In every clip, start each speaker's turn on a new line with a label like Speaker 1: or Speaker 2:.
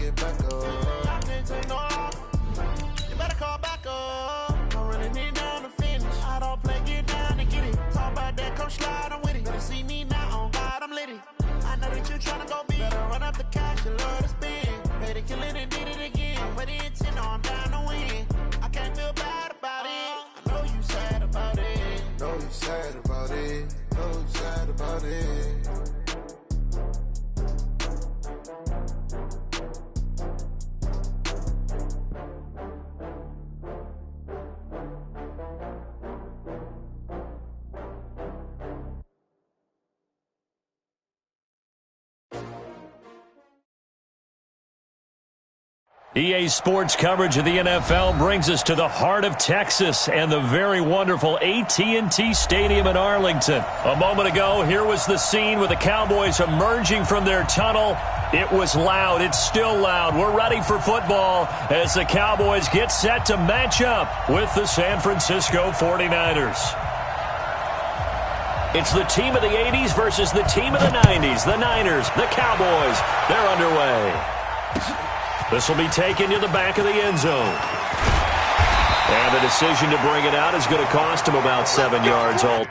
Speaker 1: get back up. I can't take no longer. You better call back up. I'm running it down to finish. I don't play, get down and get it. Talk about that, come slide, I'm with it. Better see me now, on God, I'm litty. I know that you tryna go big. Better run up the cash, you love to spend. Better kill it and did it again. But the intent, no, I'm down to win. I can't feel bad about it. I know you sad about it. Know you sad about it. Know you sad about it.
Speaker 2: EA Sports coverage of the NFL brings us to the heart of Texas and the very wonderful AT&T Stadium in Arlington. A moment ago, here was the scene with the Cowboys emerging from their tunnel. It was loud. It's still loud. We're ready for football as the Cowboys get set to match up with the San Francisco 49ers. It's the team of the 80s versus the team of the 90s. The Niners, the Cowboys, they're underway. This will be taken to the back of the end zone. And the decision to bring it out is going to cost him about 7 yards all.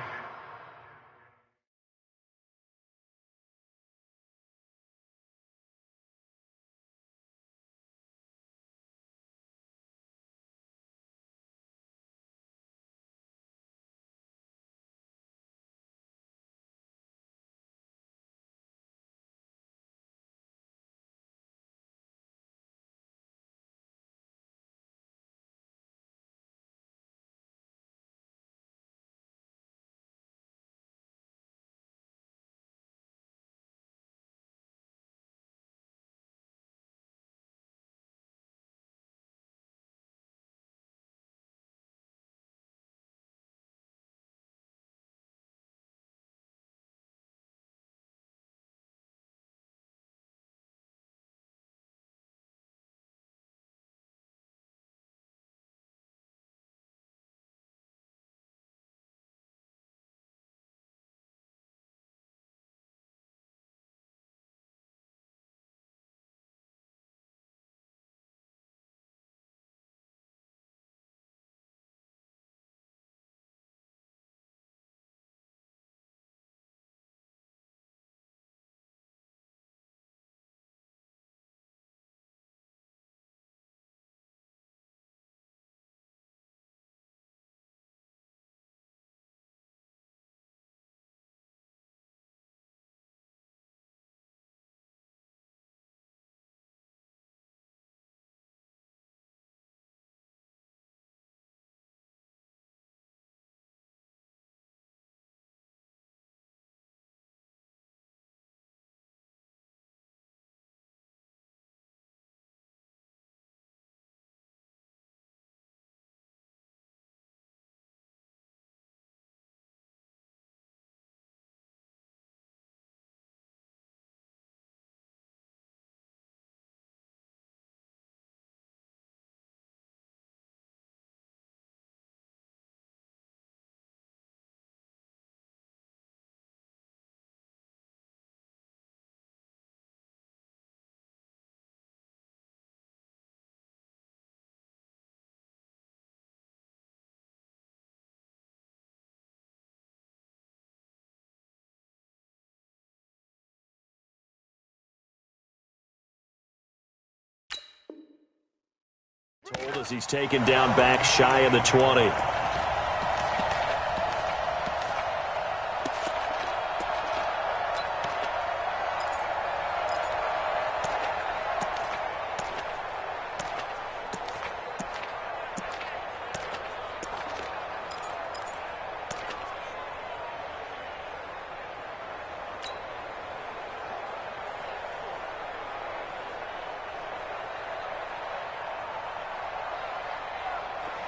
Speaker 2: Told as he's taken down back shy of the 20.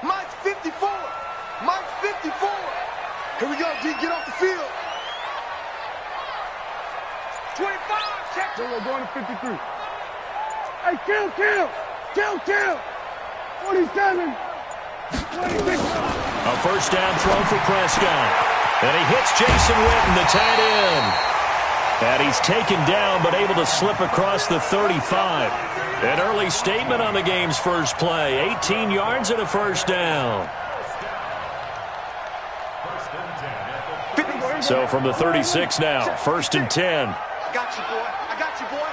Speaker 3: Mike's 54. Mike's 54. Here we go, D. Get off the field. 25. Check. We're going to 53. Hey, kill. 47. 26.
Speaker 2: A first down throw for Prescott. And he hits Jason Witten, the tight end. And he's taken down but able to slip across the 35. An early statement on the game's first play. 18 yards and a first down. So from the 36 now, 1st and 10.
Speaker 3: I got you, boy. I got you, boy.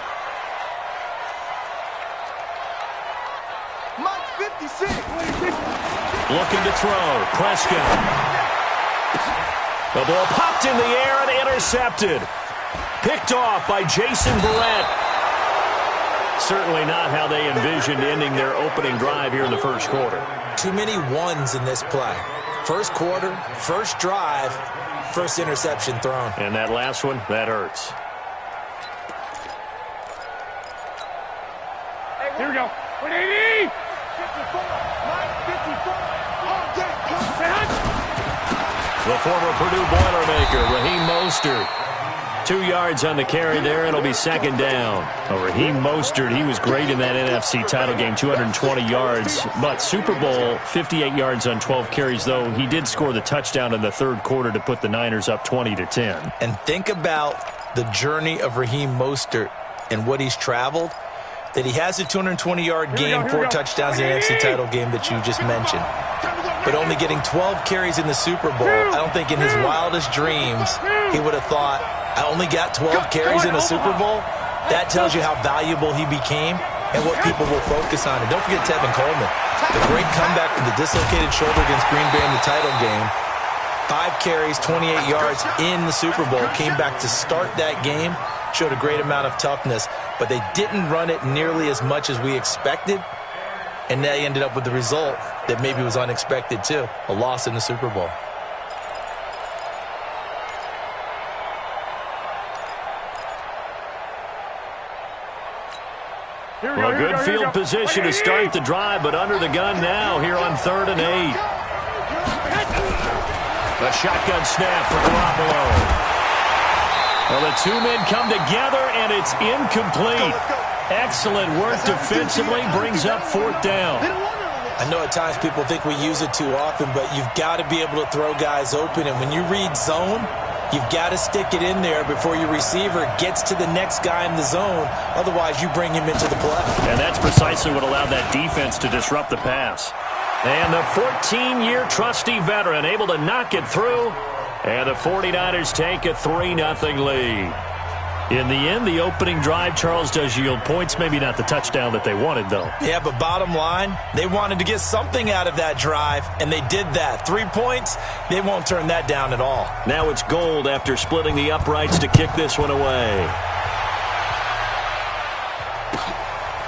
Speaker 3: Mike 56.
Speaker 2: Looking to throw. Prescott. The ball popped in the air and intercepted. Picked off by Jason Barrett. Certainly not how they envisioned ending their opening drive here in the first quarter.
Speaker 4: Too many ones in this play. First quarter, first drive, first interception thrown.
Speaker 2: And that last one, that hurts.
Speaker 5: Here we go. 180!
Speaker 3: 54. Mike 54. All day.
Speaker 2: The former Purdue Boilermaker, Raheem Mostert. 2 yards on the carry there. It'll be second down. Raheem Mostert, he was great in that NFC title game, 220 yards. But Super Bowl, 58 yards on 12 carries, though he did score the touchdown in the third quarter to put the Niners up 20-10.
Speaker 4: And think about the journey of Raheem Mostert and what he's traveled. That he has a 220-yard game, 4 touchdowns in the NFC title game that you just mentioned. But only getting 12 carries in the Super Bowl, I don't think in his wildest dreams he would have thought, I only got 12 carries in the Super Bowl. That tells you how valuable he became and what people will focus on. And don't forget Tevin Coleman. The great comeback from the dislocated shoulder against Green Bay in the title game. 5 carries, 28 yards in the Super Bowl. Came back to start that game. Showed a great amount of toughness. But they didn't run it nearly as much as we expected. And they ended up with the result that maybe was unexpected too. A loss in the Super Bowl.
Speaker 2: Well, a good field position to start the drive, but under the gun now here on 3rd and 8. A shotgun snap for Garoppolo. Well, the two men come together, and it's incomplete. Excellent work defensively, brings up 4th down.
Speaker 4: I know at times people think we use it too often, but you've got to be able to throw guys open. And when you read zone, you've got to stick it in there before your receiver gets to the next guy in the zone. Otherwise, you bring him into the play.
Speaker 2: And that's precisely what allowed that defense to disrupt the pass. And the 14-year trusty veteran able to knock it through. And the 49ers take a 3-0 lead. In the end, the opening drive, Charles, does yield points. Maybe not the touchdown that they wanted, though.
Speaker 4: Yeah, but bottom line, they wanted to get something out of that drive, and they did that. 3 points, they won't turn that down at all.
Speaker 2: Now it's Gold after splitting the uprights to kick this one away.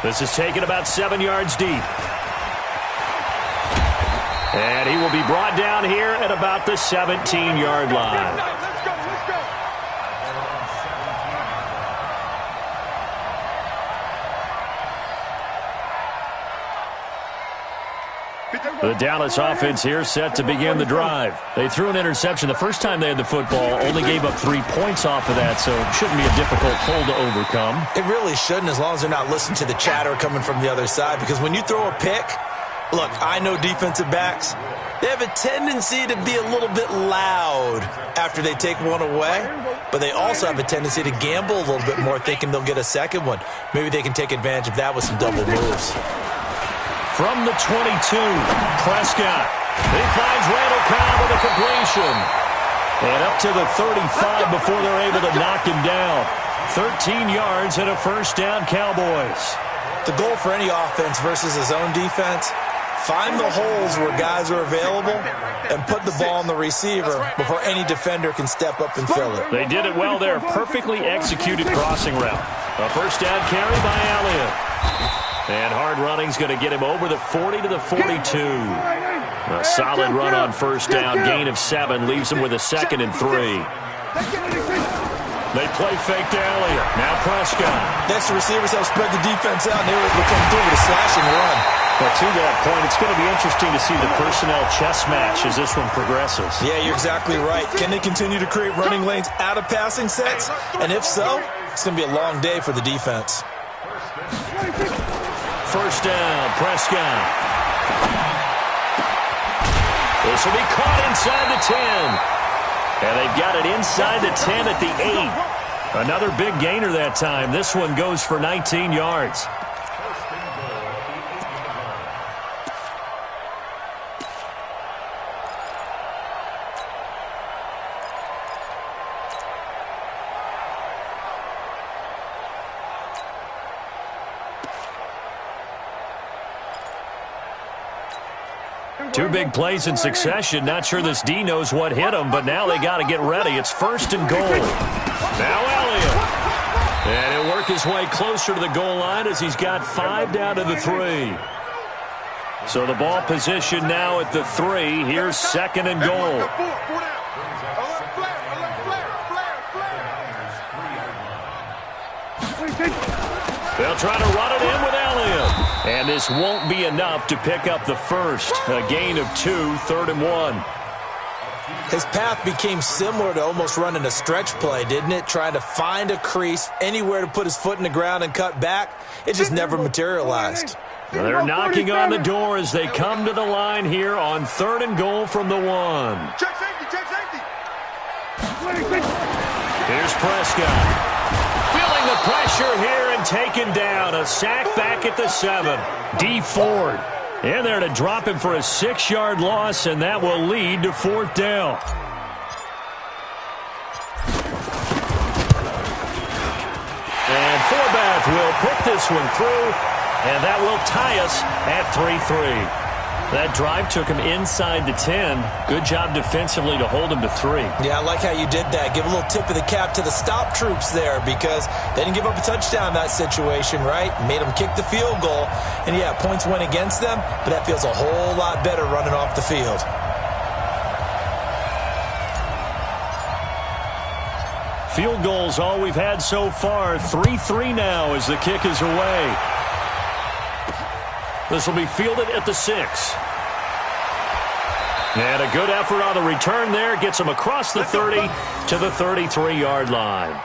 Speaker 2: This is taken about 7 yards deep. And he will be brought down here at about the 17-yard line.
Speaker 3: Let's go.
Speaker 2: The Dallas offense here set to begin the drive. They threw an interception the first time they had the football, only gave up 3 points off of that, so it shouldn't be a difficult hole to overcome.
Speaker 4: It really shouldn't, as long as they're not listening to the chatter coming from the other side, because when you throw a pick, look, I know defensive backs, they have a tendency to be a little bit loud after they take one away, but they also have a tendency to gamble a little bit more, thinking they'll get a second one. Maybe they can take advantage of that with some double moves.
Speaker 2: From the 22, Prescott. He finds Randall Cobb with a completion. And up to the 35 before they're able to knock him down. 13 yards and a first down, Cowboys.
Speaker 4: The goal for any offense versus his own defense, find the holes where guys are available and put the ball on the receiver before any defender can step up and fill it.
Speaker 2: They did it well there. Perfectly executed crossing route. A first down carry by Elliott. And hard running's going to get him over the 40 to the 42. A solid run on first down. Gain of 7 leaves him with a 2nd and 3. They play fake to Elliott. Now Prescott.
Speaker 4: Next, the receivers have spread the defense out, and they were able to come through with a slashing run.
Speaker 2: But to that point, it's going to be interesting to see the personnel chess match as this one progresses.
Speaker 4: Yeah, you're exactly right. Can they continue to create running lanes out of passing sets? And if so, it's going to be a long day for the defense.
Speaker 2: First down, Prescott. This will be caught inside the 10. And they've got it inside the 10 at the 8. Another big gainer that time. This one goes for 19 yards. Two big plays in succession. Not sure this D knows what hit him, but now they got to get ready. It's 1st and goal. Now Elliott. And he'll work his way closer to the goal line as he's got 5 down to the 3. So the ball position now at the 3. Here's 2nd and goal. They'll try to run it in with Elliott. And this won't be enough to pick up the first. A gain of 2, 3rd and 1.
Speaker 4: His path became similar to almost running a stretch play, didn't it? Trying to find a crease, anywhere to put his foot in the ground and cut back. It just never materialized.
Speaker 2: They're knocking on the door as they come to the line here on 3rd and goal from the 1.
Speaker 3: Check safety, check safety.
Speaker 2: Here's Prescott. Feeling the pressure here and taken down. A sack back at the 7. D Ford in there to drop him for a 6-yard loss, and that will lead to 4th down. And Forbath will put this one through, and that will tie us at 3-3. That drive took him inside the 10. Good job defensively to hold him to 3.
Speaker 4: Yeah, I like how you did that. Give a little tip of the cap to the stop troops there because they didn't give up a touchdown in that situation, right? Made them kick the field goal. And, yeah, points went against them, but that feels a whole lot better running off the field.
Speaker 2: Field goals all we've had so far. 3-3 now as the kick is away. This will be fielded at the 6. And a good effort on the return there. Gets him across the 30 to the 33-yard line.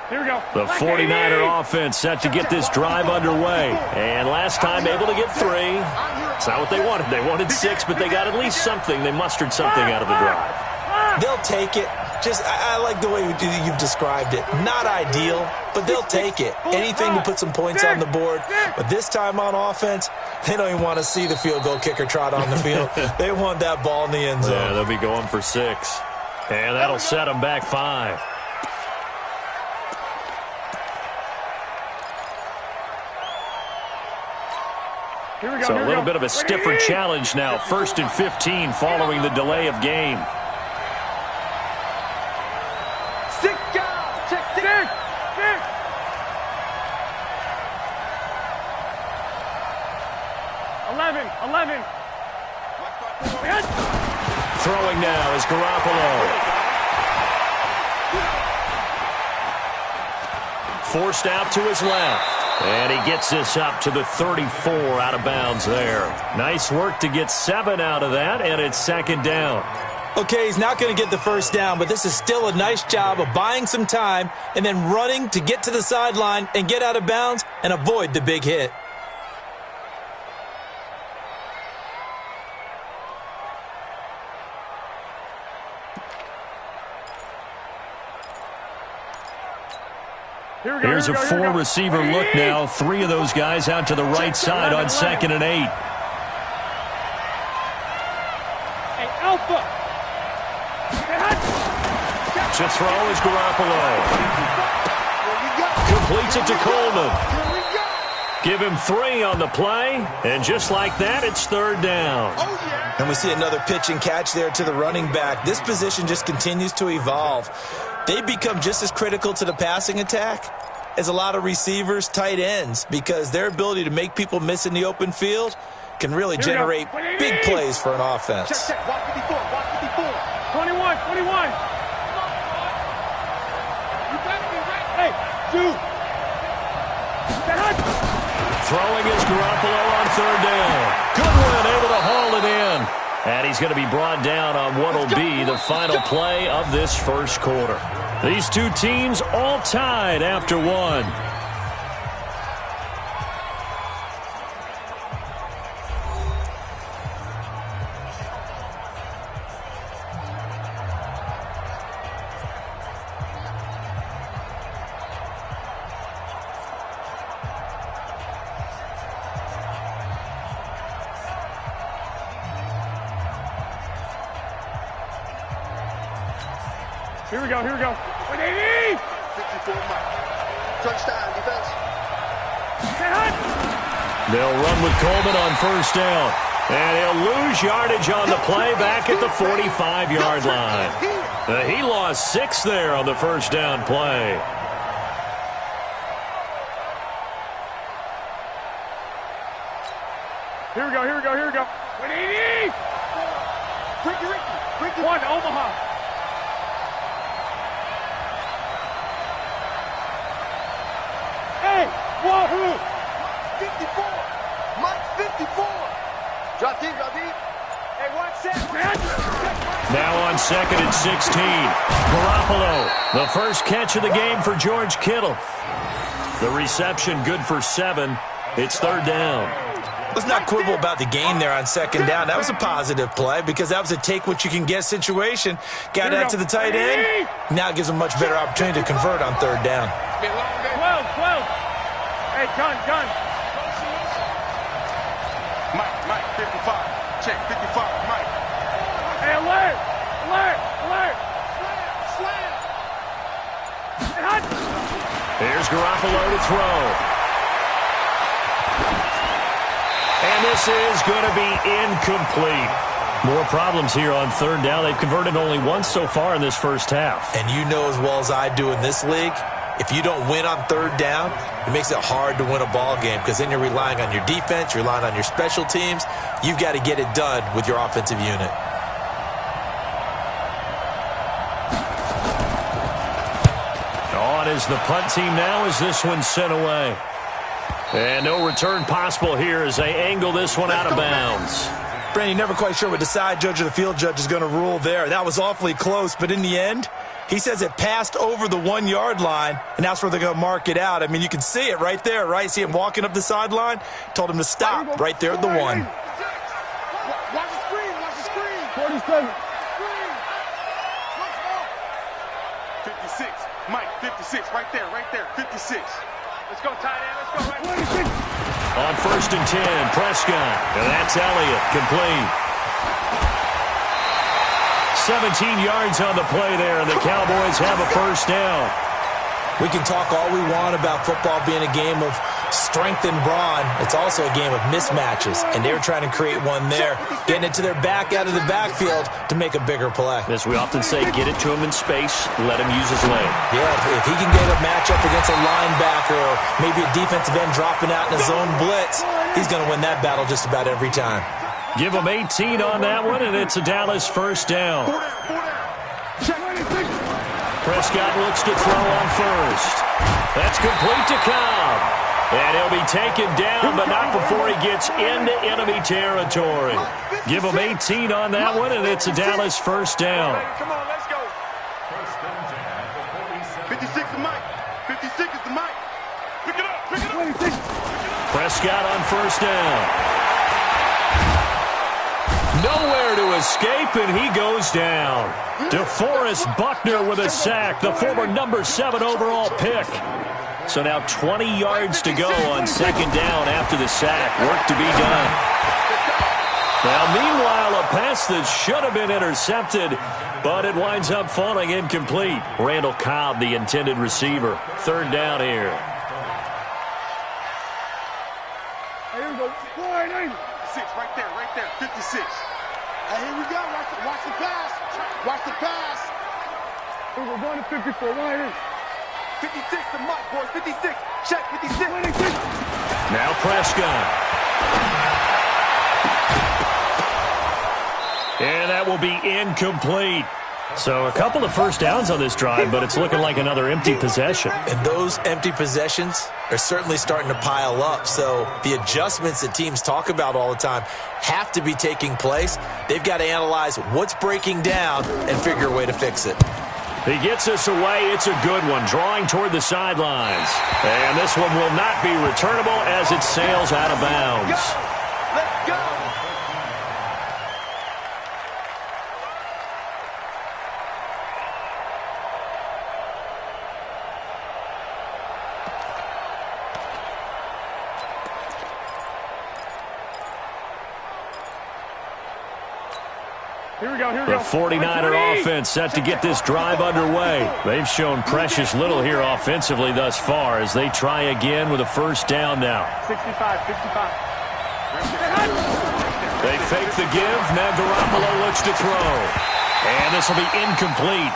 Speaker 5: Here we go.
Speaker 2: The 49er offense set to get this drive underway. And last time able to get 3. It's not what they wanted. They wanted 6, but they got at least something. They mustered something out of the drive.
Speaker 4: They'll take it. Just, I like the way you've described it. Not ideal, but they'll take it. Anything to put some points on the board. But this time on offense, they don't even want to see the field goal kicker trot on the field. They want that ball in the end zone.
Speaker 2: Yeah, they'll be going for 6. And that'll set them back 5. So a little bit of a stiffer challenge now. 1st and 15 following the delay of game.
Speaker 3: 6 guys. Check 6.
Speaker 5: Eleven.
Speaker 2: Throwing now is Garoppolo. Forced out to his left. And he gets this up to the 34 out of bounds there. Nice work to get 7 out of that, and it's 2nd down.
Speaker 4: Okay, he's not going to get the first down, but this is still a nice job of buying some time and then running to get to the sideline and get out of bounds and avoid the big hit.
Speaker 2: Here's a 4-receiver look now. 3 of those guys out to the right side on 2nd and 8.
Speaker 5: Hey, Alpha.
Speaker 2: To throw is Garoppolo. Completes it to Coleman. Give him 3 on the play, and just like that, it's 3rd down.
Speaker 4: And we see another pitch and catch there to the running back. This position just continues to evolve. They become just as critical to the passing attack as a lot of receivers, tight ends, because their ability to make people miss in the open field can really generate big plays for an offense.
Speaker 3: Check. Watch 54. Watch 54.
Speaker 5: 21. Hey, 2.
Speaker 2: Throwing is Garoppolo on 3rd down. Goodwin able to haul it in. And he's going to be brought down on what will be the final play of this first quarter. These two teams all tied after one.
Speaker 5: Here we go, here we go. 180!
Speaker 3: 54 Mike. Touchdown, defense.
Speaker 2: They'll run with Coleman on first down. And he'll lose yardage on the play back at the 45-yard line. He lost 6 there on the first down play.
Speaker 5: Here we go, here we go, here we go. 180! Ricky. 1, Omaha. Hey, wahoo!
Speaker 3: 54. Mike 54. Drop deep, drop deep.
Speaker 5: Hey, watch that,
Speaker 2: Now on second and 16. Garoppolo, the first catch of the game for George Kittle. The reception good for 7. It's third down.
Speaker 4: Let's not quibble about the gain there on second down. That was a positive play because that was a take-what-you-can-get situation. Got out to the tight end. Now it gives him a much better opportunity to convert on third down.
Speaker 5: 12. Hey, gun.
Speaker 3: Mike 55. Check 55, Mike.
Speaker 5: Hey, alert! Slam!
Speaker 2: Here's Garoppolo to throw. And this is going to be incomplete. More problems here on third down. They've converted only once so far in this first half.
Speaker 4: And you know as well as I do in this league, if you don't win on third down, it makes it hard to win a ball game because then you're relying on your defense, you're relying on your special teams. You've got to get it done with your offensive unit.
Speaker 2: On is the punt team now as this one's sent away. And no return possible here as they angle this one out of bounds.
Speaker 4: Brandon, you're never quite sure what the side judge or the field judge is going to rule there. That was awfully close, but in the end, he says it passed over the 1-yard line, and that's where they're going to mark it out. I mean, you can see it right there, right? See him walking up the sideline? Told him to stop right there at the 1.
Speaker 3: Watch the screen.
Speaker 5: 47.
Speaker 3: 56. Mike 56. Right there. 56.
Speaker 5: Let's go, tight end. Let's go, right.
Speaker 2: On first and 10, Prescott. And that's Elliott, complete. 17 yards on the play there, and the Cowboys have a first down.
Speaker 4: We can talk all we want about football being a game of strength and brawn. It's also a game of mismatches, and they're trying to create one there, getting it to their back out of the backfield to make a bigger play.
Speaker 2: As we often say, get it to him in space, let him use his leg.
Speaker 4: Yeah, if he can get a matchup against a linebacker or maybe a defensive end dropping out in a zone blitz, he's going to win that battle just about every time.
Speaker 2: Give him 18 on that one, and it's a Dallas first down. Prescott looks to throw on first. That's complete to Cobb. And he'll be taken down, but not before he gets into enemy territory. Give him 18 on that one, and it's a Dallas first down.
Speaker 3: Come on, let's go. 56 to Mike. 56 is the Mike. Pick it up.
Speaker 2: Prescott on first down. Nowhere to escape, and he goes down. DeForest Buckner with a sack, the former number 7 overall pick. So now 20 yards to go on second down after the sack. Work to be done. Now, meanwhile, a pass that should have been intercepted, but it winds up falling incomplete. Randall Cobb, the intended receiver. Third down here.
Speaker 5: Here we go.
Speaker 3: 56, right there. 56. And here we go. Watch the pass.
Speaker 5: We're going to 54.
Speaker 3: 56 to Mike, boys. 56. Check 56.
Speaker 2: Now Prescott. And that will be incomplete. So a couple of first downs on this drive, but it's looking like another empty possession.
Speaker 4: And those empty possessions are certainly starting to pile up. So the adjustments that teams talk about all the time have to be taking place. They've got to analyze what's breaking down and figure a way to fix it.
Speaker 2: He gets us away. It's a good one, drawing toward the sidelines. And this one will not be returnable as it sails out of bounds.
Speaker 3: Let's go.
Speaker 5: Here we go, here we
Speaker 2: The
Speaker 5: go.
Speaker 2: 49er offense set to get this drive underway. They've shown precious little here offensively thus far as they try again with a first down now.
Speaker 5: 65, 65.
Speaker 2: They fake the give. Now Garoppolo looks to throw. And this will be incomplete.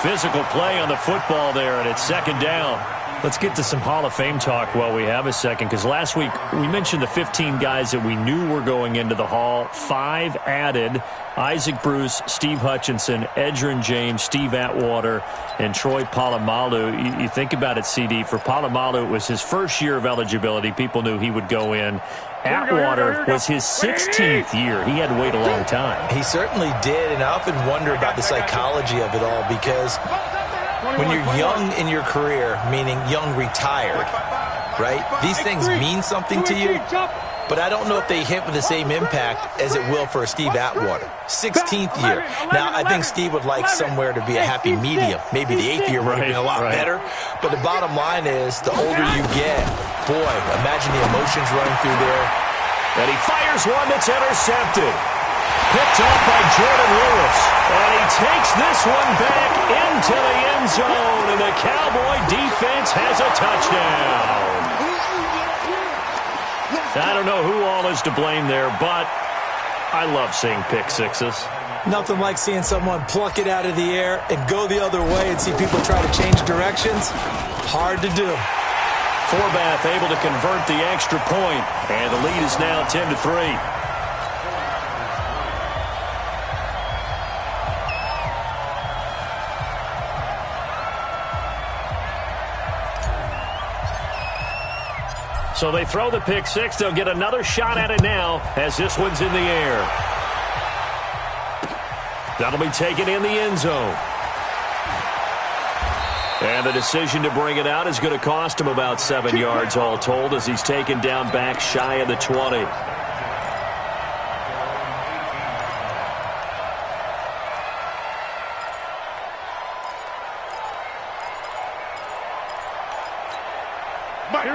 Speaker 2: Physical play on the football there, and it's second down. Let's get to some Hall of Fame talk while we have a second, because last week we mentioned the 15 guys that we knew were going into the Hall. 5 added: Isaac Bruce, Steve Hutchinson, Edgerrin James, Steve Atwater, and Troy Polamalu. You think about it, CD. For Polamalu, it was his first year of eligibility. People knew he would go in. Atwater was his 16th year. He had to wait a long time.
Speaker 4: He certainly did, and I often wonder about the psychology of it all, because when you're young in your career, meaning young retired, right, these things mean something to you, but I don't know if they hit with the same impact as it will for a Steve Atwater. 16th year. Now, I think Steve would like somewhere to be a happy medium. Maybe the 8th year would have been a lot better. But the bottom line is, the older you get, boy, imagine the emotions running through there.
Speaker 2: And he fires one that's intercepted. Picked off by Jordan Lewis. And he takes this one back into the end zone. And the Cowboy defense has a touchdown. I don't know who all is to blame there, but I love seeing pick sixes.
Speaker 4: Nothing like seeing someone pluck it out of the air and go the other way and see people try to change directions. Hard to do.
Speaker 2: Forbath able to convert the extra point, and the lead is now 10-3. So they throw the pick six. They'll get another shot at it now as this one's in the air. That'll be taken in the end zone. And the decision to bring it out is going to cost him about 7 yards all told as he's taken down back shy of the 20.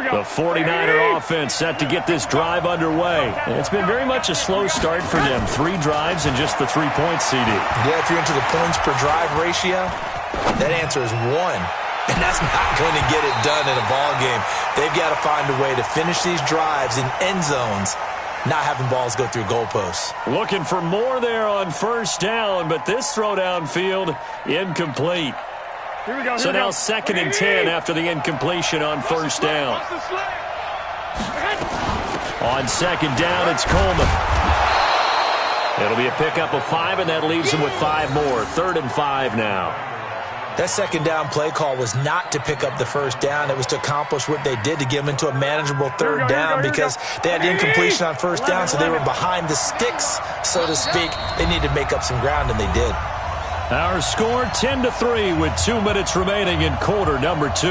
Speaker 2: The 49er offense set to get this drive underway. And it's been very much a slow start for them. 3 drives and just the 3 points, CD.
Speaker 4: Yeah, if you're into the points per drive ratio, that answer is 1. And that's not going to get it done in a ball game. They've got to find a way to finish these drives in end zones, not having balls go through goalposts.
Speaker 2: Looking for more there on first down, but this throw downfield incomplete. So now 2nd and 10 after the incompletion on first down. On 2nd down, it's Coleman. It'll be a pickup of 5, and that leaves him with 5 more. 3rd and 5 now.
Speaker 4: That 2nd down play call was not to pick up the first down. It was to accomplish what they did, to get them into a manageable 3rd down, because they had the incompletion on first down, so they were behind the sticks, so to speak. They needed to make up some ground, and they did.
Speaker 2: Our score 10-3 with 2 minutes remaining in quarter number 2.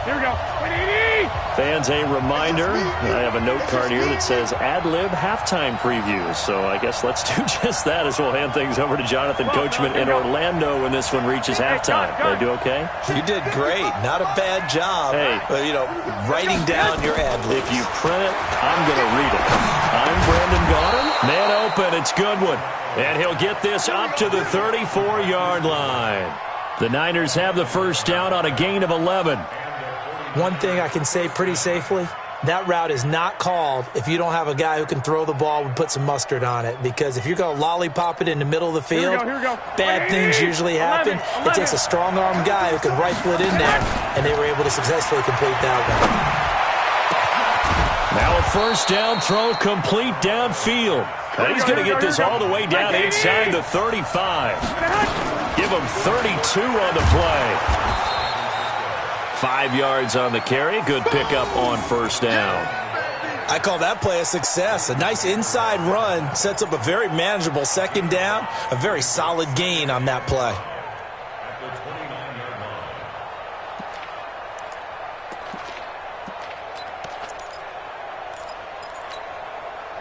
Speaker 5: Here we go.
Speaker 2: Fans, a reminder, I have a note card here that says ad-lib halftime previews. So I guess let's do just that as we'll hand things over to Jonathan Coachman in Orlando when this one reaches halftime. Did I do okay?
Speaker 4: You did great. Not a bad job.
Speaker 2: Hey.
Speaker 4: Writing down your ad-libs.
Speaker 2: If you print it, I'm going to read it. I'm Brandon Gaudin. Man open, it's Goodwin. And he'll get this up to the 34-yard line. The Niners have the first down on a gain of 11.
Speaker 4: One thing I can say pretty safely, that route is not called if you don't have a guy who can throw the ball and put some mustard on it. Because if you're going to lollipop it in the middle of the field, bad things usually happen. It takes a strong-armed guy who can rifle it in there, and they were able to successfully complete that one.
Speaker 2: Now a first down throw complete downfield. And he's going to get this all the way down inside the 35. Give him 32 on the play. 5 yards on the carry. Good pickup on first down.
Speaker 4: I call that play a success. A nice inside run sets up a very manageable second down. A very solid gain on that play.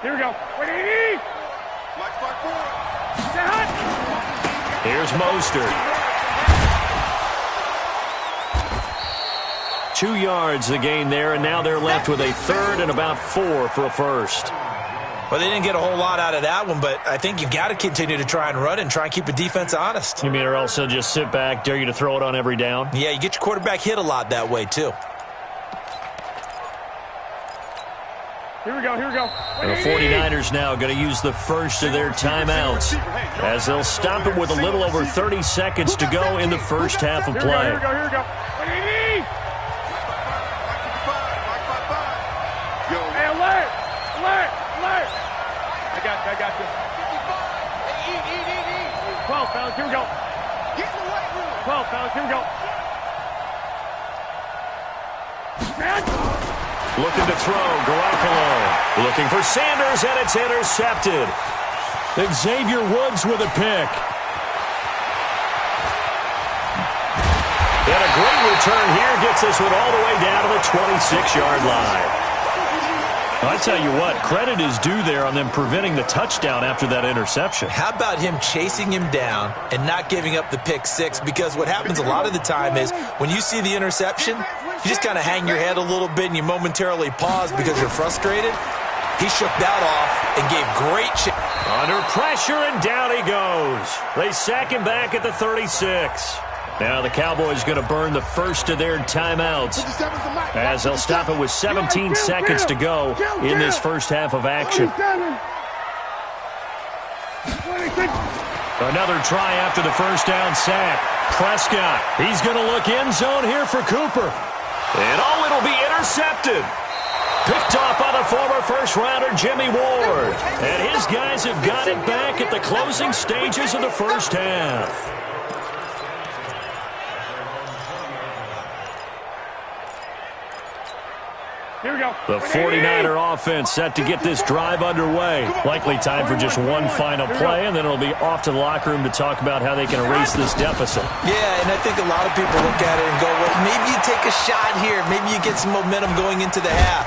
Speaker 5: Here we go.
Speaker 2: Here's Mostert. 2 yards the gain there, and now they're left with a third and about 4 for a first.
Speaker 4: Well, they didn't get a whole lot out of that one, but I think you've got to continue to try and run and try and keep the defense honest.
Speaker 2: You mean or else they'll just sit back, dare you to throw it on every down?
Speaker 4: Yeah, you get your quarterback hit a lot that way, too.
Speaker 5: Here we go.
Speaker 2: And the 49ers now going to use the first of their timeouts as they'll stop it with a little over 30 seconds to go in the first half of play.
Speaker 5: Here we go. Hey, alert! I got you. 12, fellas, here we go. 12, fellas, here we go.
Speaker 2: Looking to throw, Garoppolo. Looking for Sanders, and it's intercepted. Xavier Woods with a pick. And a great return here gets this one all the way down to the 26-yard line. I tell you what, credit is due there on them preventing the touchdown after that interception.
Speaker 4: How about him chasing him down and not giving up the pick six? Because what happens a lot of the time is when you see the interception, you just kind of hang your head a little bit and you momentarily pause because you're frustrated. He shook that off and gave great
Speaker 2: under pressure, and down he goes. They sack him back at the 36. Now the Cowboys going to burn the first of their timeouts as they'll stop it with 17 seconds to go in this first half of action. Another try after the first down sack. Prescott, he's going to look end zone here for Cooper. And it'll be intercepted. Picked off by the former first-rounder Jimmy Ward. And his guys have got it back at the closing stages of the first half.
Speaker 5: Here we go.
Speaker 2: The 49er offense set to get this drive underway. Likely time for just one final play, and then it'll be off to the locker room to talk about how they can erase this deficit.
Speaker 4: Yeah, and I think a lot of people look at it and go, well, maybe you take a shot here. Maybe you get some momentum going into the half.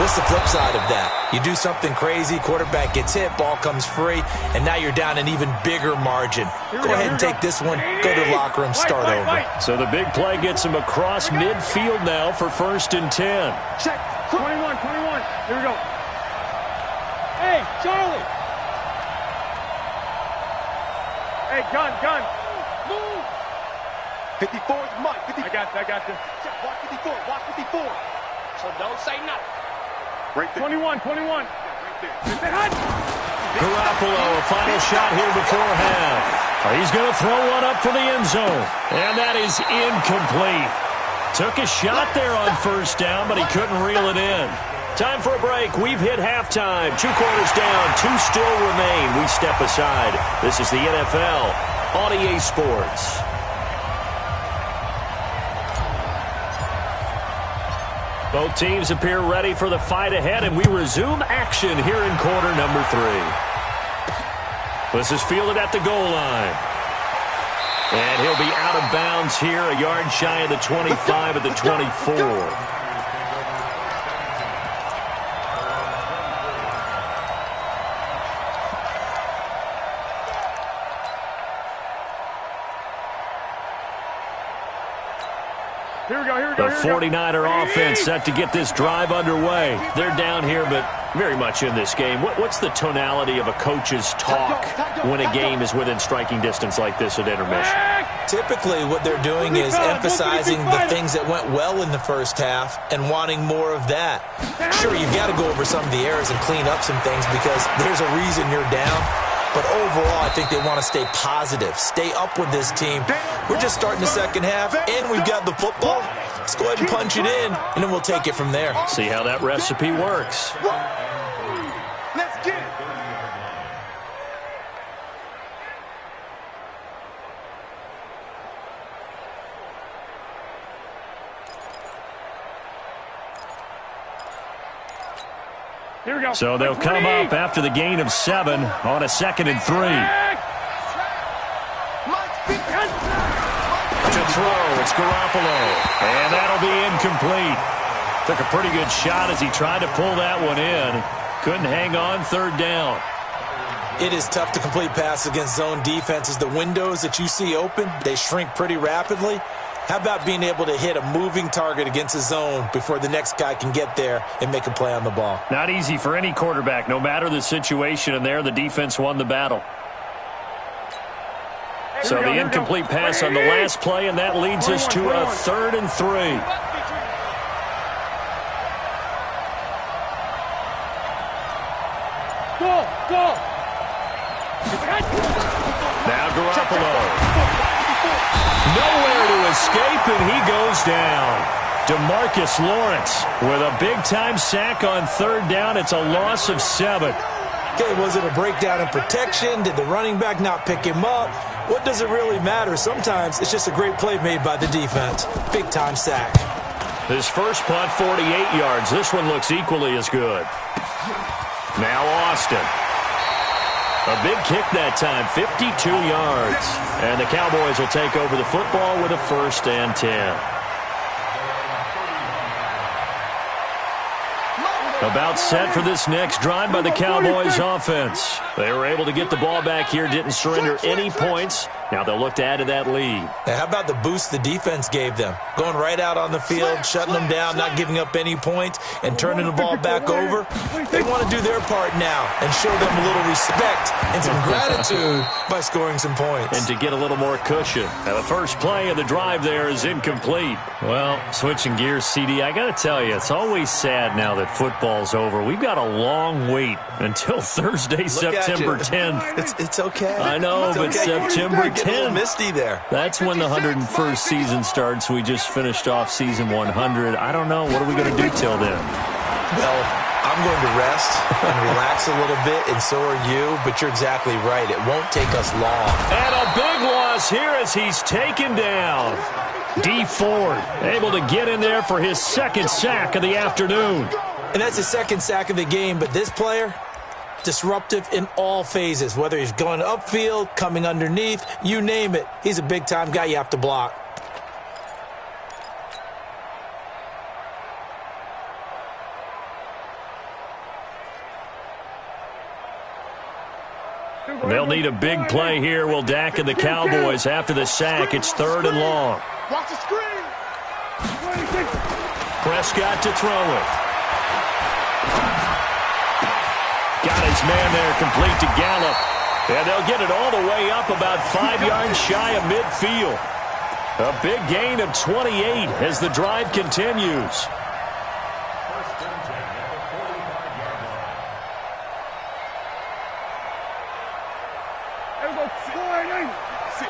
Speaker 4: What's the flip side of that? You do something crazy, quarterback gets hit, ball comes free, and now you're down an even bigger margin. Go ahead and take this one, go to the locker room, start over.
Speaker 2: So the big play gets him across midfield now for 1st and 10.
Speaker 5: Check. 21. Here we go. Hey, Charlie. Hey, gun. Move.
Speaker 3: 54 is Mike. 54.
Speaker 5: I got you.
Speaker 3: Watch 54.
Speaker 5: So don't say nothing.
Speaker 3: Right there.
Speaker 5: 21.
Speaker 3: Right there.
Speaker 2: Garoppolo, a final shot here before half. He's going to throw one up for the end zone. And that is incomplete. Took a shot there on first down, but he couldn't reel it in. Time for a break. We've hit halftime. 2 quarters down, 2 still remain. We step aside. This is the NFL on EA Sports. Both teams appear ready for the fight ahead, and we resume action here in quarter number 3. This is fielded at the goal line. And he'll be out of bounds here, a yard shy of the 25 at the 24.
Speaker 5: Here we go.
Speaker 2: The 49er offense set to get this drive underway. They're down here, but very much in this game. What's the tonality of a coach's talk when a game is within striking distance like this at intermission?
Speaker 4: Typically, what they're doing is emphasizing the things that went well in the first half and wanting more of that. Sure, you've got to go over some of the errors and clean up some things because there's a reason you're down. But overall, I think they want to stay positive, stay up with this team. We're just starting the second half, and we've got the football. Let's go ahead and punch it in, and then we'll take it from there.
Speaker 2: See how that recipe works.
Speaker 3: Let's get it.
Speaker 5: Here we go.
Speaker 2: So they'll come up after the gain of 7 on a 2nd and 3. To throw, it's Garoppolo. And that'll be incomplete. Took a pretty good shot as he tried to pull that one in. Couldn't hang on 3rd down.
Speaker 4: It is tough to complete passes against zone defenses. The windows that you see open, they shrink pretty rapidly. How about being able to hit a moving target against a zone before the next guy can get there and make a play on the ball?
Speaker 2: Not easy for any quarterback, no matter the situation. And there, the defense won the battle. So the incomplete pass on the last play, and that leads us to a 3rd and 3.
Speaker 5: Go!
Speaker 2: Now Garoppolo. Nowhere to escape, and he goes down. DeMarcus Lawrence with a big-time sack on 3rd down. It's a loss of 7.
Speaker 4: Okay, was it a breakdown in protection? Did the running back not pick him up? What does it really matter? Sometimes it's just a great play made by the defense. Big-time sack.
Speaker 2: His first punt, 48 yards. This one looks equally as good. Now Austin. A big kick that time, 52 yards. And the Cowboys will take over the football with a 1st and 10. About set for this next drive by the Cowboys offense. They were able to get the ball back here, didn't surrender any points. Now they'll look to add to that lead.
Speaker 4: Now, how about the boost the defense gave them? Going right out on the field, shutting them down, not giving up any points, and turning the ball back over. They want to do their part now and show them a little respect and some gratitude by scoring some points.
Speaker 2: And to get a little more cushion. Now the first play of the drive there is incomplete. Well, switching gears, CD, I got to tell you, it's always sad now that football's over. We've got a long wait until Thursday, September 10th.
Speaker 4: It's okay.
Speaker 2: I know, but September 10th.
Speaker 4: A little misty there.
Speaker 2: That's when the 101st season starts. We just finished off season 100. I don't know. What are we going to do till then?
Speaker 4: Well, I'm going to rest and relax a little bit, and so are you. But you're exactly right. It won't take us long.
Speaker 2: And a big loss here as he's taken down. D. Ford able to get in there for his 2nd sack of the afternoon.
Speaker 4: And that's his 2nd sack of the game. But this player, disruptive in all phases, whether he's going upfield, coming underneath, you name it. He's a big-time guy you have to block.
Speaker 2: They'll need a big play here. Will Dak and the Cowboys after the sack. It's 3rd and long.
Speaker 3: Watch the screen.
Speaker 2: Prescott to throw it. Got his man there, complete to Gallup. And they'll get it all the way up about 5 yards shy of midfield. A big gain of 28 as the drive continues.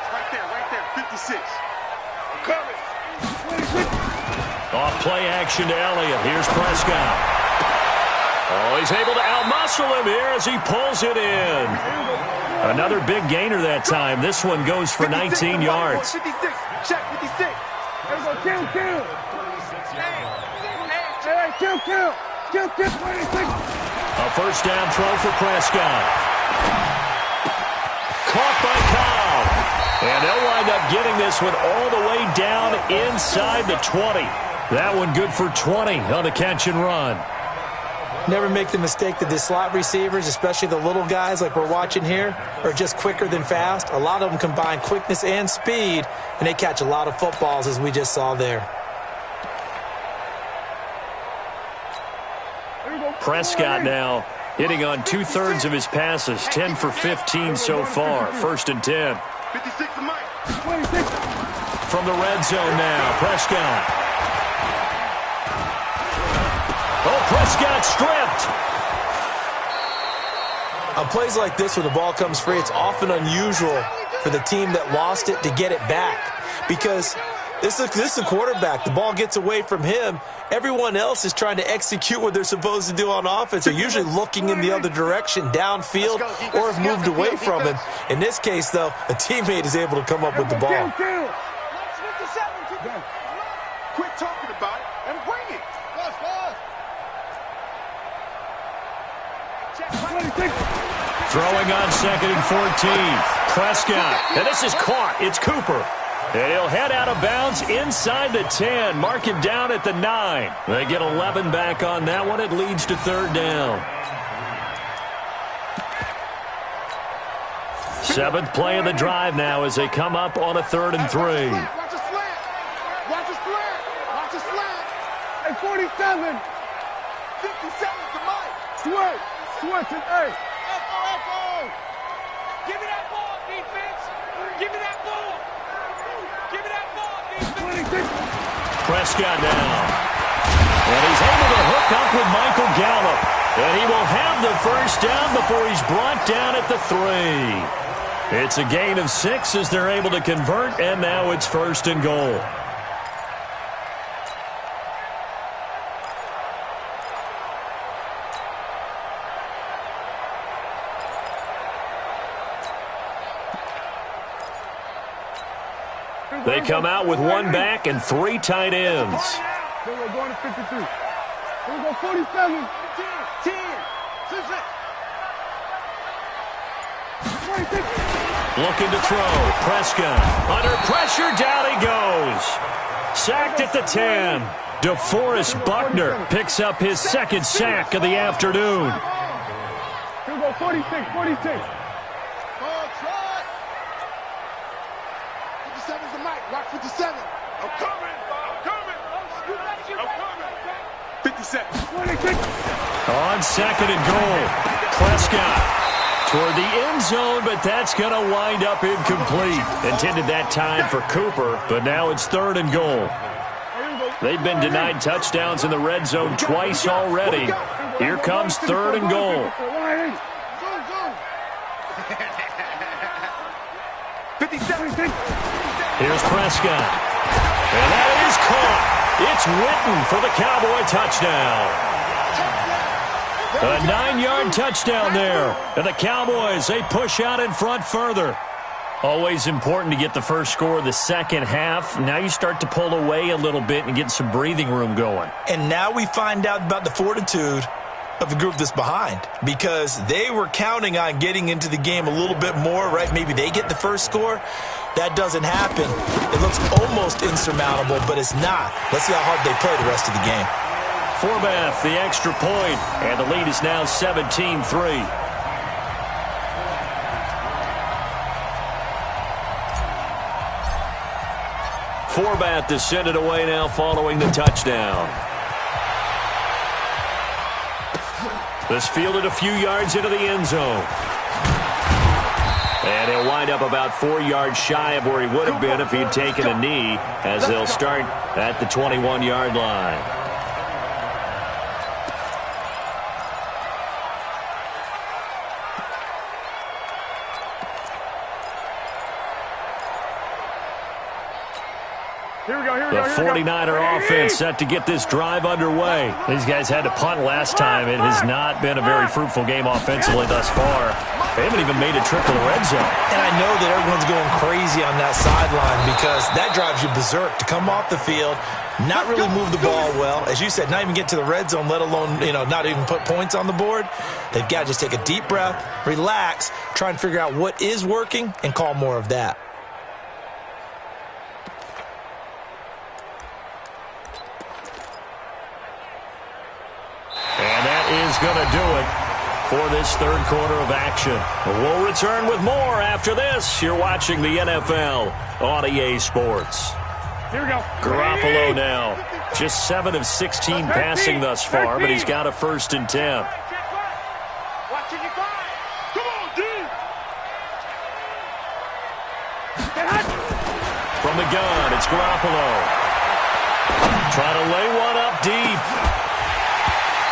Speaker 3: Right there, 56. I'm coming.
Speaker 2: Off play action to Elliott. Here's Prescott. Oh, he's able to outmuscle him here as he pulls it in. Another big gainer that time. This one goes for 19 yards.
Speaker 3: 56. Check 56.
Speaker 5: Kill. Kill. 26.
Speaker 2: A 1st down throw for Prescott. Caught by Cobb. And they'll wind up getting this one all the way down inside the 20. That one good for 20 on the catch and run.
Speaker 4: Never make the mistake that the slot receivers, especially the little guys like we're watching here, are just quicker than fast. A lot of them combine quickness and speed, and they catch a lot of footballs, as we just saw there.
Speaker 2: Prescott now hitting on 2/3 of his passes, 10 for 15 so far. 1st and 10.
Speaker 3: 56 to Mike.
Speaker 2: From the red zone now, Prescott. Oh, Prescott stripped.
Speaker 4: On plays like this where the ball comes free, it's often unusual for the team that lost it to get it back. Because this is a quarterback. The ball gets away from him. Everyone else is trying to execute what they're supposed to do on offense. They're usually looking in the other direction, downfield, or have moved away from him. In this case, though, a teammate is able to come up with the ball.
Speaker 3: Quit talking about it and bring it.
Speaker 2: Throwing on 2nd and 14. Prescott. And this is caught. It's Cooper. And he'll head out of bounds inside the 10. Mark him down at the 9. They get 11 back on that one. It leads to 3rd down. 7th play of the drive now as they come up on a 3rd and 3.
Speaker 3: Watch a slant. Watch a slant. Watch a slant. Hey, 47. 57 to Mike. Switch. Switch and A. F-O.
Speaker 5: Give me that ball, defense. Give me that ball. Give me that ball, defense.
Speaker 2: Prescott now. And he's able to hook up with Michael Gallup. And he will have the 1st down before he's brought down at the 3. It's a gain of 6 as they're able to convert, and now it's 1st and goal. They come out with 1 back and 3 tight ends.
Speaker 3: Then we're going to 53. Then we go 47. 10. 26.
Speaker 2: Looking to throw. Prescott. Under pressure, down he goes. Sacked at the 10. DeForest Buckner picks up his 2nd sack of the afternoon.
Speaker 3: Here we go, 46. 47's the mic. Rock 57. I'm coming. 57. 26.
Speaker 2: On 2nd and goal. Prescott toward the end zone, but that's going to wind up incomplete. Intended that time for Cooper, but now it's 3rd and goal. They've been denied touchdowns in the red zone twice already. Here comes 3rd and goal.
Speaker 3: 57.
Speaker 2: Here's Prescott. And that is caught. It's Witten for the Cowboy touchdown. A 9-yard touchdown there. And the Cowboys, they push out in front further. Always important to get the first score of the second half. Now you start to pull away a little bit and get some breathing room going.
Speaker 4: And now we find out about the fortitude of the group that's behind, because they were counting on getting into the game a little bit more, right? Maybe they get the first score. That doesn't happen. It looks almost insurmountable, but it's not. Let's see how hard they play the rest of the game.
Speaker 2: Forbath, the extra point, and the lead is now 17-3. Forbath is sent it away now following the touchdown. This fielded a few yards into the end zone. And he'll wind up about 4 yards shy of where he would have been if he'd taken a knee, as they'll start at the 21-yard line. The 49er offense set to get this drive underway. These guys had to punt last time. It has not been a very fruitful game offensively thus far. They haven't even made a trip to the red zone.
Speaker 4: And I know that everyone's going crazy on that sideline because that drives you berserk to come off the field, not really move the ball well. As you said, not even get to the red zone, let alone, not even put points on the board. They've got to just take a deep breath, relax, try and figure out what is working, and call more of that.
Speaker 2: Is going to do it for this third quarter of action. We'll return with more after this. You're watching the NFL on EA Sports.
Speaker 5: Here we go.
Speaker 2: Garoppolo now. Just 7 of 16 passing thus far, but he's got a 1st and 10.
Speaker 5: Watching you fly. Come on, dude.
Speaker 2: From the gun, it's Garoppolo. Trying to lay one up deep.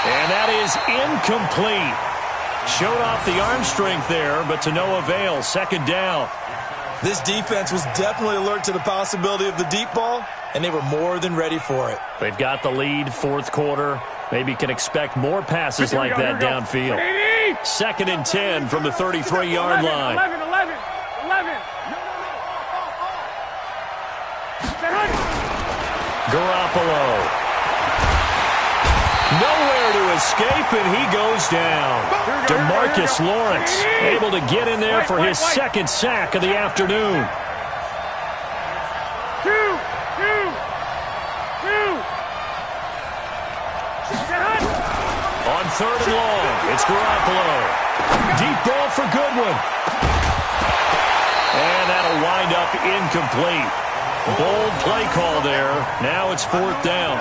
Speaker 2: And that is incomplete. Showed off the arm strength there, but to no avail. 2nd down.
Speaker 4: This defense was definitely alert to the possibility of the deep ball, and they were more than ready for it.
Speaker 2: They've got the lead, 4th quarter. Maybe can expect more passes like that downfield. 2nd and 10 from the 33-yard line.
Speaker 5: 11.
Speaker 2: Garoppolo. Nowhere to escape, and he goes down. DeMarcus Lawrence able to get in there for his second sack of the afternoon.
Speaker 3: Two.
Speaker 2: On 3rd and long, it's Garoppolo. Deep ball for Goodwin. And that'll wind up incomplete. Bold play call there. Now it's 4th down.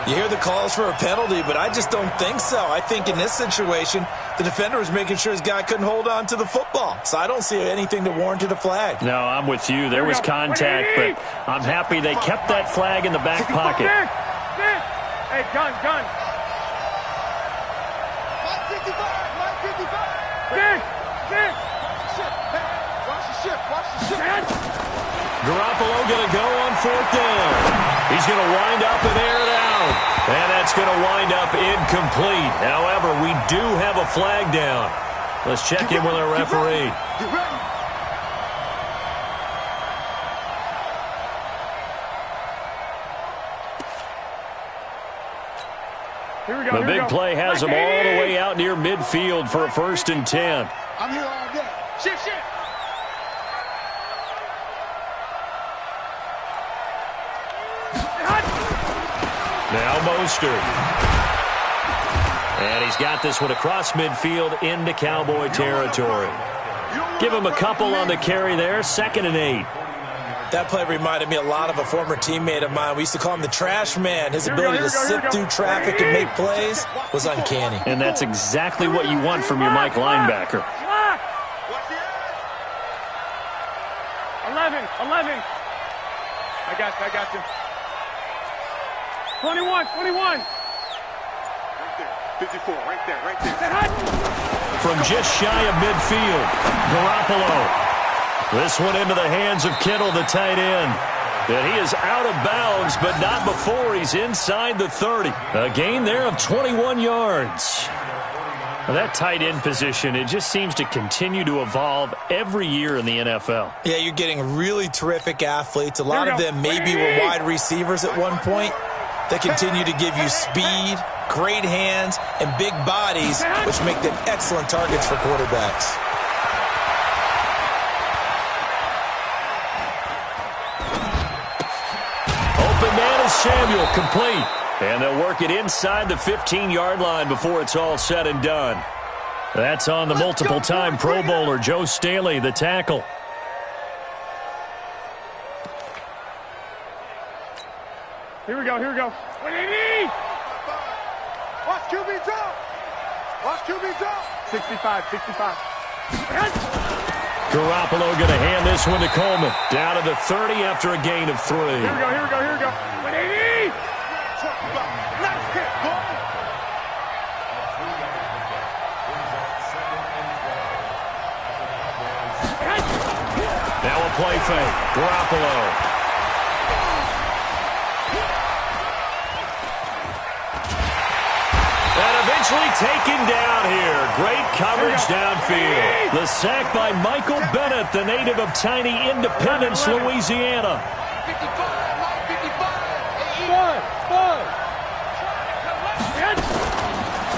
Speaker 4: You hear the calls for a penalty, but I just don't think so. I think in this situation, the defender was making sure his guy couldn't hold on to the football. So I don't see anything that warranted a flag.
Speaker 2: No, I'm with you. There was contact, but I'm happy they kept that flag in the back pocket.
Speaker 3: Hey, gun. 55. Watch the ship.
Speaker 2: Garoppolo going to go on 4th down. He's going to wind up and air it out. And that's going to wind up incomplete. However, we do have a flag down. Let's check in with our referee.
Speaker 3: Get ready.
Speaker 2: The big play has him all the way out near midfield for a 1st and 10.
Speaker 3: I'm here all day. Shift.
Speaker 2: Now Mostert. And he's got this one across midfield into Cowboy territory. Give him a couple on the carry there. 2nd and 8.
Speaker 4: That play reminded me a lot of a former teammate of mine. We used to call him the trash man. His ability to sift through traffic and make plays was uncanny.
Speaker 2: And that's exactly what you want from your Mike linebacker.
Speaker 3: 11. I got you. 21. Right there. 54, right there.
Speaker 2: From just shy of midfield, Garoppolo. This one into the hands of Kittle, the tight end. And he is out of bounds, but not before he's inside the 30. A gain there of 21 yards. Now that tight end position, it just seems to continue to evolve every year in the NFL.
Speaker 4: Yeah, you're getting really terrific athletes. A lot of them maybe were wide receivers at one point. They continue to give you speed, great hands, and big bodies, which make them excellent targets for quarterbacks.
Speaker 2: Open man is Samuel, complete. And they'll work it inside the 15-yard line before it's all said and done. That's on the multiple-time Pro Bowler, Joe Staley, the tackle.
Speaker 3: Here we go. What do you need? Watch QB drop. 65.
Speaker 2: Garoppolo going to hand this one to Coleman. Down to the 30 after a gain of 3.
Speaker 3: Here we go. What do you need? Nice hit, boy.
Speaker 2: Now a play fake. Garoppolo. And eventually taken down here. Great coverage downfield. The sack by Michael Bennett, the native of tiny Independence, Louisiana.
Speaker 5: 55.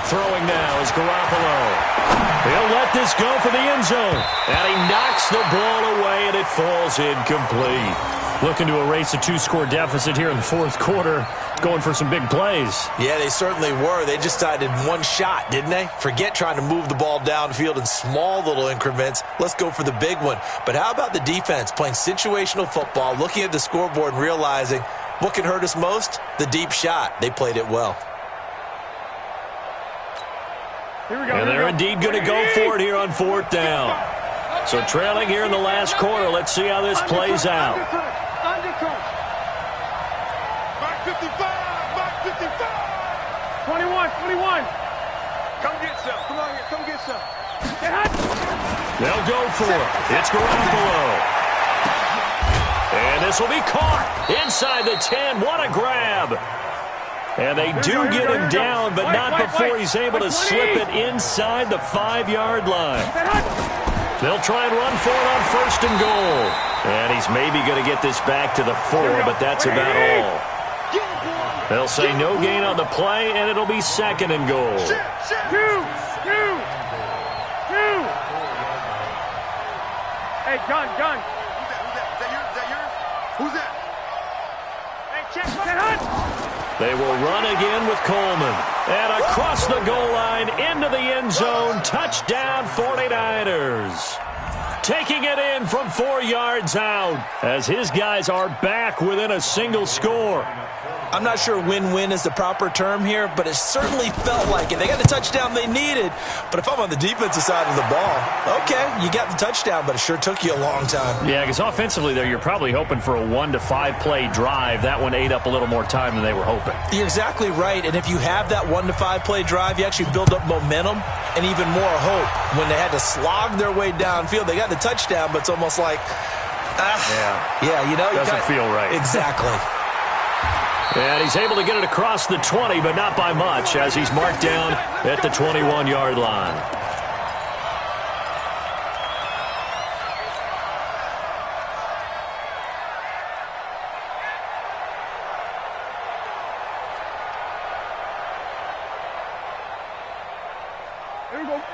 Speaker 2: Throwing now is Garoppolo. He'll let this go for the end zone. And he knocks the ball away, and it falls incomplete. Looking to erase a 2-score deficit here in the 4th quarter. Going for some big plays.
Speaker 4: Yeah, they certainly were. They just decided one shot, didn't they? Forget trying to move the ball downfield in small little increments. Let's go for the big one. But how about the defense playing situational football, looking at the scoreboard and realizing what can hurt us most? The deep shot. They played it well.
Speaker 2: And they're indeed going to go for it here on 4th down. So trailing here in the last quarter. Let's see how this plays out.
Speaker 3: Back 55. 21. Come get some. Come on here. Come get some.
Speaker 2: They'll go for it. It's Garoppolo. And this will be caught inside the 10. What a grab. And they do get him down, but not before he's able to slip it inside the 5-yard line. They'll try and run for it on 1st and goal. And he's maybe going to get this back to the 4, but that's about all. They'll say no gain on the play, and it'll be 2nd and goal.
Speaker 3: Two. Hey, gun. Who's that? Hey, check.
Speaker 2: They will run again with Coleman. And across the goal line, into the end zone. Touchdown, 49ers. Taking it in from 4 yards out as his guys are back within a single score.
Speaker 4: I'm not sure win-win is the proper term here, but it certainly felt like it. They got the touchdown they needed, but if I'm on the defensive side of the ball, okay, you got the touchdown, but it sure took you a long time.
Speaker 2: Yeah, because offensively there, you're probably hoping for a 1 to 5 play drive. That one ate up a little more time than they were hoping.
Speaker 4: You're exactly right, and if you have that 1 to 5 play drive, you actually build up momentum and even more hope. When they had to slog their way downfield, they got the touchdown, but it's almost like, you know.
Speaker 2: Doesn't feel right.
Speaker 4: Exactly.
Speaker 2: And he's able to get it across the 20, but not by much, as he's marked down at the 21-yard line.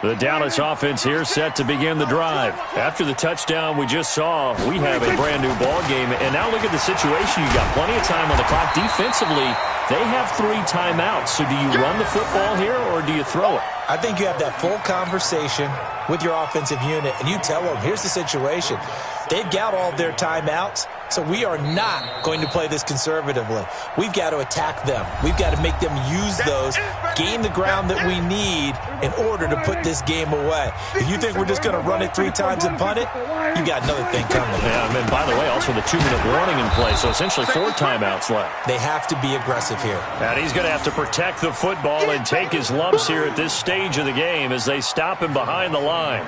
Speaker 2: The Dallas offense here set to begin the drive. After the touchdown we just saw, we have a brand-new ball game. And now look at the situation. You got plenty of time on the clock. Defensively, they have 3 timeouts. So do you run the football here or do you throw it?
Speaker 4: I think you have that full conversation with your offensive unit, and you tell them, here's the situation. They've got all their timeouts, so we are not going to play this conservatively. We've got to attack them. We've got to make them use those, gain the ground that we need in order to put this game away. If you think we're just going to run it 3 times and punt it, you got another thing coming.
Speaker 2: Yeah, and then, by the way, also the 2-minute warning in play, so essentially 4 timeouts left.
Speaker 4: They have to be aggressive here.
Speaker 2: And he's going to have to protect the football and take his lumps here at this stage of the game as they stop him behind the line.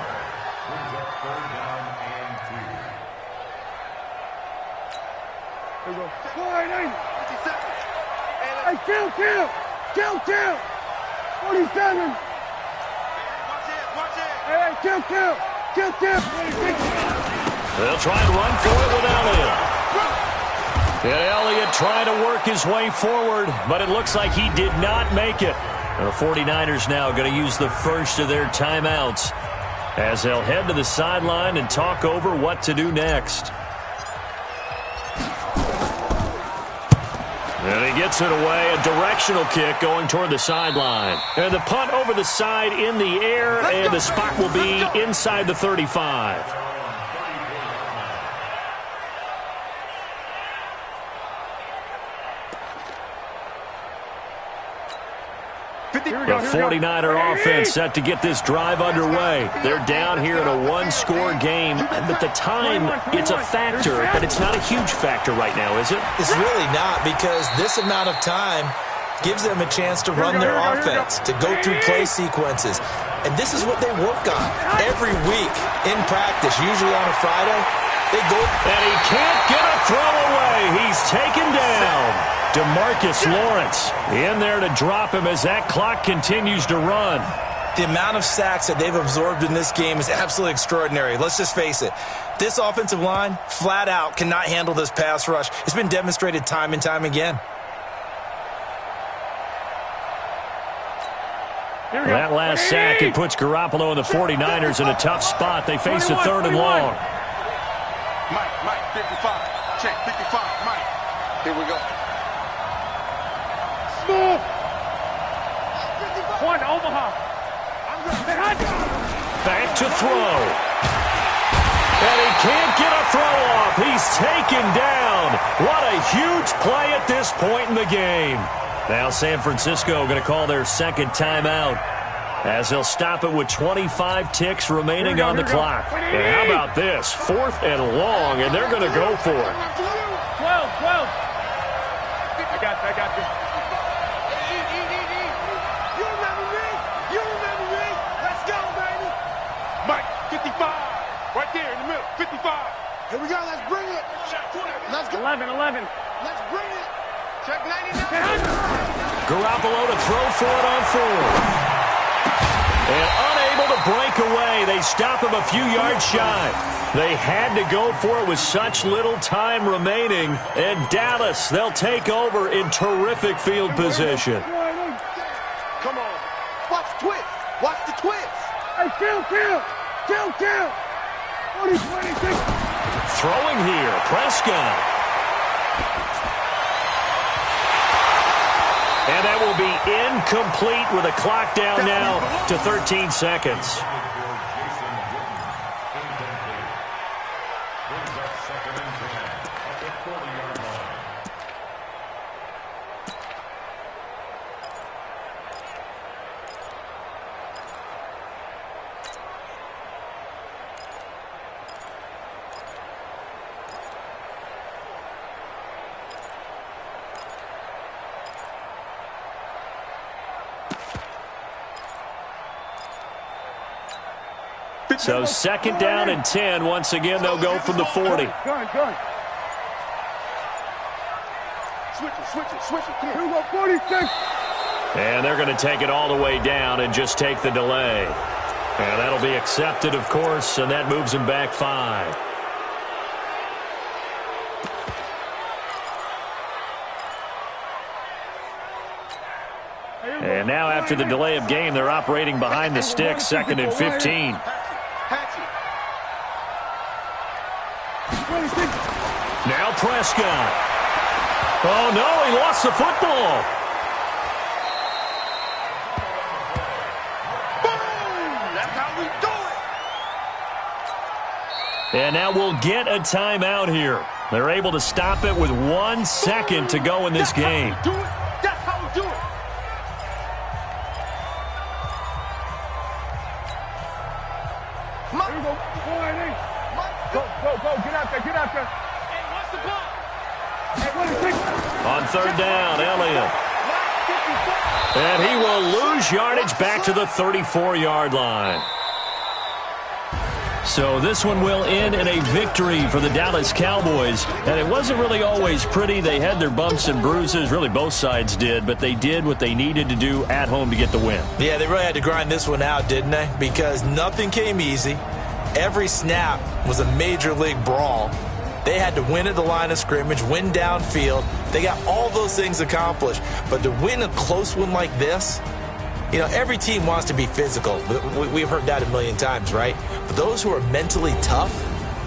Speaker 3: Hey, kill! 47! Hey, kill!
Speaker 2: They'll try and run for it with Elliott. And Elliott trying to work his way forward, but it looks like he did not make it. And the 49ers now going to use the first of their timeouts as they'll head to the sideline and talk over what to do next. And he gets it away, a directional kick going toward the sideline. And the punt over the side in the air, and the spot will be inside the 35. The 49er offense set to get this drive underway. They're down here in a 1-score game, but the time, it's a factor, but it's not a huge factor right now, is it?
Speaker 4: It's really not, because this amount of time gives them a chance to run their offense, to go through play sequences. And this is what they work on every week in practice, usually on a Friday. They go.
Speaker 2: And he can't get a throw away. He's taken down. DeMarcus Lawrence in there to drop him as that clock continues to run.
Speaker 4: The amount of sacks that they've absorbed in this game is absolutely extraordinary. Let's just face it. This offensive line, flat out, cannot handle this pass rush. It's been demonstrated time and time again.
Speaker 2: That last sack, it puts Garoppolo and the 49ers in a tough spot. They face a 3rd and long.
Speaker 3: Mike, 55. Check, 55, Mike. Here we go. Small. One, Omaha.
Speaker 2: Back to throw. And he can't get a throw off. He's taken down. What a huge play at this point in the game. Now San Francisco going to call their 2nd timeout as they'll stop it with 25 ticks remaining on the clock. And how about this? 4th and long, and they're going to go for it.
Speaker 3: 12. I got this. You remember me? Let's go, baby. Mike, 55. Right there in the middle, 55. Here we go, let's bring it. Let's go. 11. Let's bring it. Check 99.
Speaker 2: Garoppolo to throw for it on 4th. And unable to break away. They stop him a few yards shy. They had to go for it with such little time remaining. And Dallas, they'll take over in terrific field position.
Speaker 3: Come on. Watch the twist. Watch the twist.
Speaker 5: Hey, kill. 20, 26.
Speaker 2: Throwing here, Prescott. And that will be incomplete with a clock down now to 13 seconds. So second down and 10. Once again, they'll go from the 40.
Speaker 5: Gun.
Speaker 3: Switch it.
Speaker 5: Here we go, 46.
Speaker 2: And they're going to take it all the way down and just take the delay. And that'll be accepted, of course, and that moves him back 5. And now after the delay of game, they're operating behind the sticks, second and 15. Now Prescott. Oh, no, he lost the football.
Speaker 3: Boom! That's how we do it.
Speaker 2: And now we'll get a timeout here. They're able to stop it with 1 second to go in this game.
Speaker 3: That's how we do it.
Speaker 5: Here we go, 4-8. Go, get out there. Hey, what's the ball? Hey, 26.
Speaker 2: On third down, Elliott. And he will lose yardage back to the 34-yard line. So this one will end in a victory for the Dallas Cowboys. And it wasn't really always pretty. They had their bumps and bruises. Really, both sides did. But they did what they needed to do at home to get the win.
Speaker 4: Yeah, they really had to grind this one out, didn't they? Because nothing came easy. Every snap was a major league brawl. They had to win at the line of scrimmage, win downfield. They got all those things accomplished. But to win a close one like this, you know, every team wants to be physical. We've heard that a million times, right? But those who are mentally tough,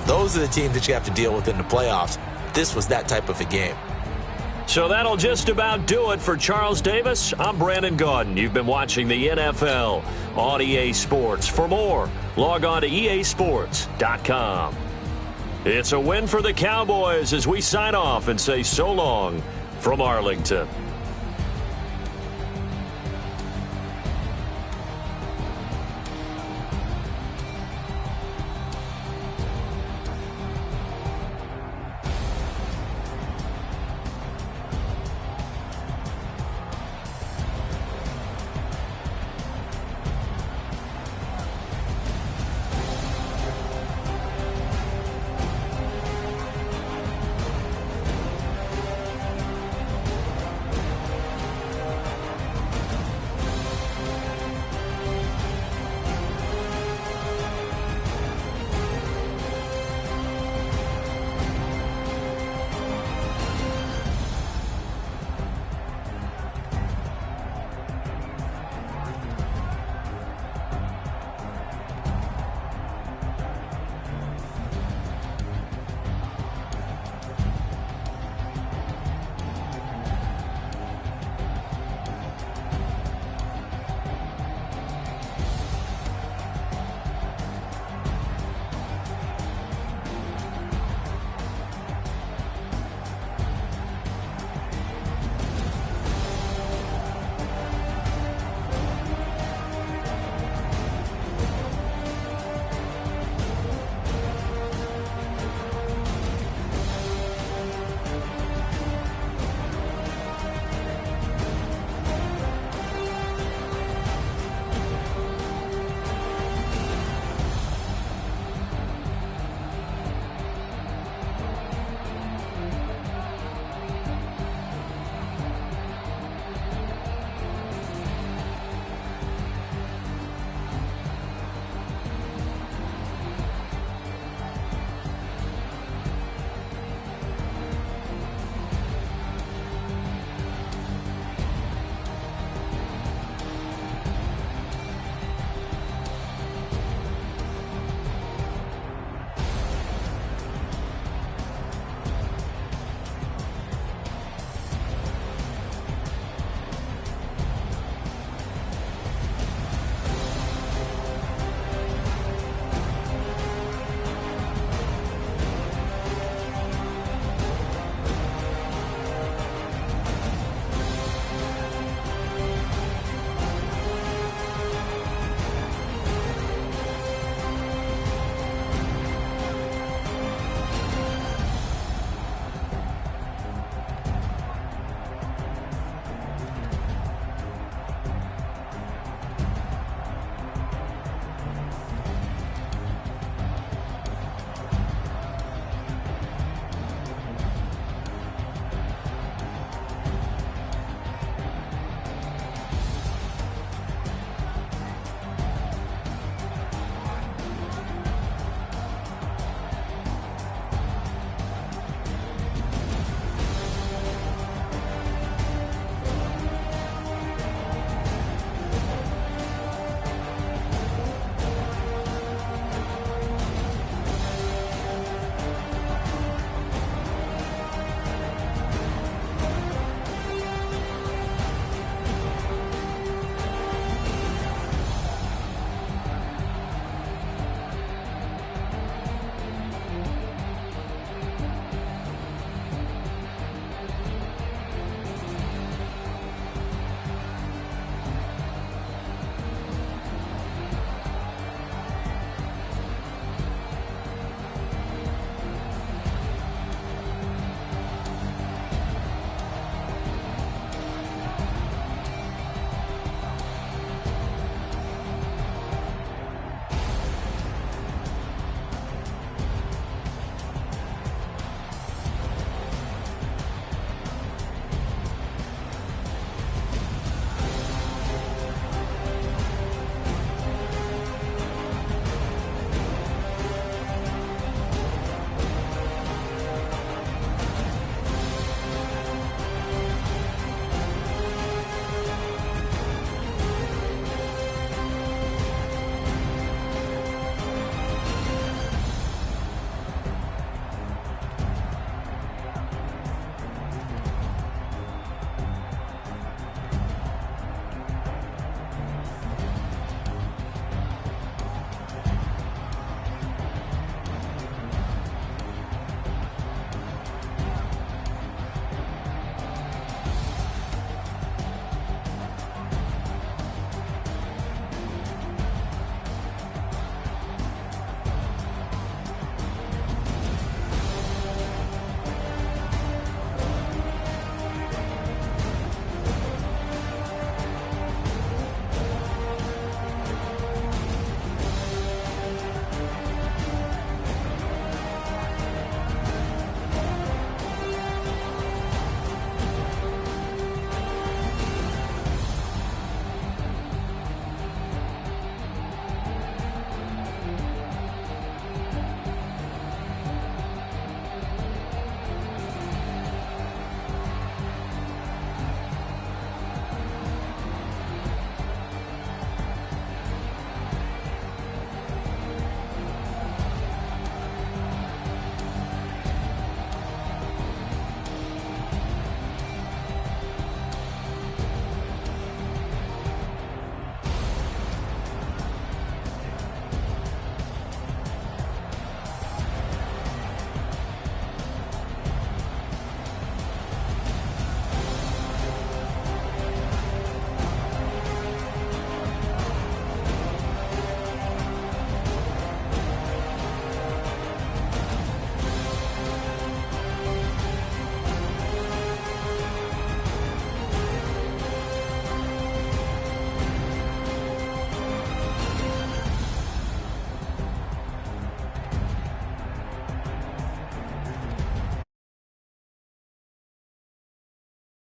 Speaker 4: those are the teams that you have to deal with in the playoffs. This was that type of a game.
Speaker 2: So that'll just about do it for Charles Davis. I'm Brandon Gaudin. You've been watching the NFL on EA Sports. For more, log on to easports.com. It's a win for the Cowboys as we sign off and say so long from Arlington.